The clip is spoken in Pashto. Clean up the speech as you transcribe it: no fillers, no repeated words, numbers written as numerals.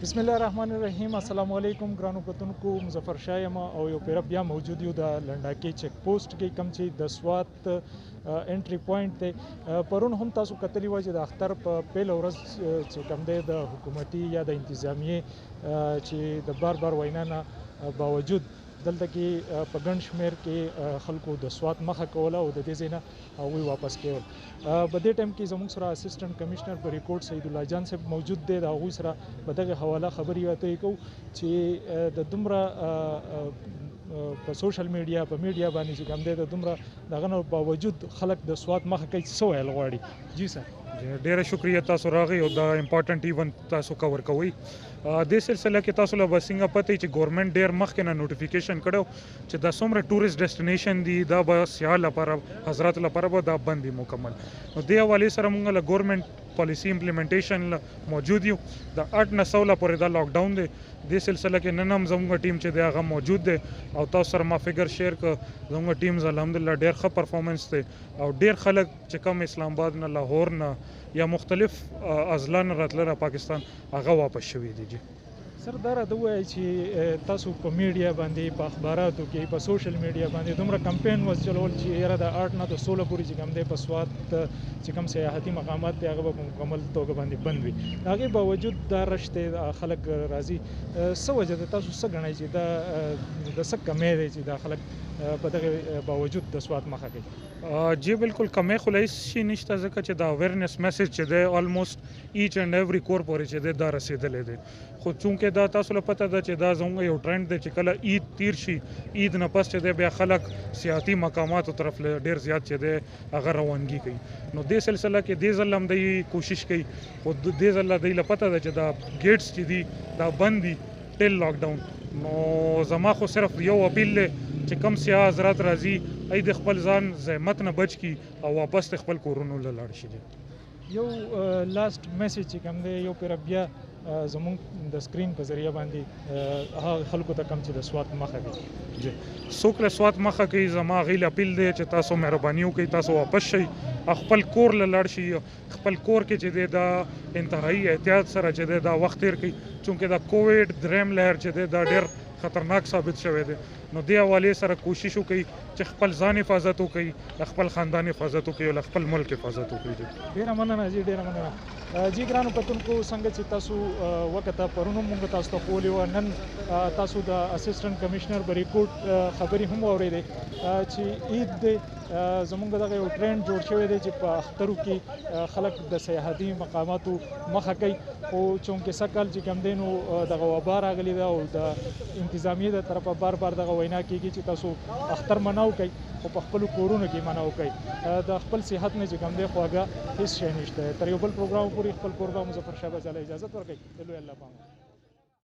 बिस्मिल्लाहिर्रहमानिर्रहीम अस्सलाम वालेकुम ग्रानो कतुनको मुजफ्फर शाह यमा او یو پیر بیا موجود یو د لنډاکي چک پوسټ کې کم چې د سوات انټری پوینټ ته پرون هم تاسو کتلی و چې د اختر په پیل ورځ چې کم دی د حکومتي یا د انتظامیه چې د بار وینا نه باوجود دلته کې په ګڼ شمېر کې خلکو د سوات مخه کوله او د دې ځای نه هغوی واپس کول. په دې ټایم کې زموږ سره اسسټنټ کمشنر په ریکورډ سید الله جان صاحب موجود دی. د هغوی سره په دغه حواله خبرې اترې کوو چې د دومره په سوشل میډیا په میډیا باندې چې کوم دی د دومره دغه نه باوجود خلک د سوات مخه کوي څه ویل غواړي. جی سر ډیره شکریه تاسو راغی او دا امپورټنٹ ایونت تاسو کور کوئ. د سلسله کې تاسو له بسنګ پته چې ګورنمنت ډیر مخکې نه نوټیفیکیشن کړو چې د څومره ټوریست ډیسټینیشن دي دا به سیاح لپاره حضرات لپاره به دا بند مکمل. نو دې حوالې سره موږ له ګورنمنت پالیسی امپلیمنټیشن موجود یو. د 8 نه 16 پورې دا لاک ډاون دی. د سلسله کې نن هم زموږ ټیم چې دی هغه موجود دی او تاسو سره ما فګر شیر ک زموږ ټیمز الحمدلله ډیر ښه پرفارمنس دی او ډیر خلک چې کوم اسلام آباد نه لاهور نه یا مختلف اضلاع نه راتلل پاکستان هغه واپس شوي دي. سر دا راته ووایي چې تاسو په میډیا باندې په اخباراتو کې په سوشل میډیا باندې دومره کمپین وچلول چې یاره د 8 نه 16 پورې چې کوم دی په سوات چې کوم سیاحتي مقامات دی هغه په مکمل توګه باندې بند وي. د هغې باوجود دا رش دی خلک راځي. څه وجه ده تاسو څه ګڼئ چې دا د څه کمی دی چې دا خلک په دغه باوجود د سوات مخه کوي؟ جی بالکل کمی خو هیڅ شي نشته ځکه چې دا اویرنس میسج چې دی آلموسټ ایچ اینډ ایوری کور پورې چې دی دا رسېدلی دی. خو چونکې دا تاسو له پته ده چې دا زموږ یو ټرینډ دی چې کله عید تیر شي عید نه پس چې دی بیا خلک سیاحتي مقاماتو طرف له ډیر زیات چې دی هغه روانګي کوي. نو دې سلسله کې دې ځل هم دی کوشش کوي خو دې ځل دی له پته ده چې دا ګیټس چې دي دا بند دي ټیل لاک ډاون. نو زما خو صرف یو اپیل دی چې کم سیاح حضرات راځي ای د خپل ځان زحمت نه بچ کی او واپس خپل کورونو له لاړ شي. یو لاست میسج چې کوم دی یو پیر بیا زموږ د سکرین په ذریعہ باندې هغه خلکو ته کم چې د سوات مخه کوي. څوک له سوات مخه کوي زما غیل اپیل دی چې تاسو مهرباني وکړئ تاسو واپس شئ خپل کور له لاړ شي. خپل کور کې چې دی دا انتهایی احتیاط سره چې دی دا وخت تیر کړي چونکې دا کووډ دریم لهر چې دی دا ډیر خطرناک ثابت شوی دی. نو دې حوالې سره کوشش وکړي چې خپل ځان حفاظت وکړي خپل خاندان حفاظت وکړي او خپل ملک حفاظت وکړي. ډیره مننه جی ډیره مننه. جی ګرانو کتونکو څنګه چې تاسو وکته پرون موږ تاسو ته ښوولې وه نن تاسو د اسسټنټ کمشنر بریکوټ خبرې هم واورېدې چې عید دی زموږ دغه یو ټرینډ جوړ شوی دی چې په اخترو کې خلک د سیاحتي مقاماتو مخه کوي. خو چونکې سږ کال چې کوم دی نو دغه وبا راغلې ده او د انتظامیې د طرفه بار دغه وینا کېږي چې تاسو اختر مناو کوئ خو په خپلو کورونو کې مناو کوئ. د خپل صحت نه چې کوم دی خواږه هېڅ شی نشته. تر یو بل پروګرام پورې خپل کوربه مظفر شاه به ځاله اجازت ورکوي. د لوی الله پامه.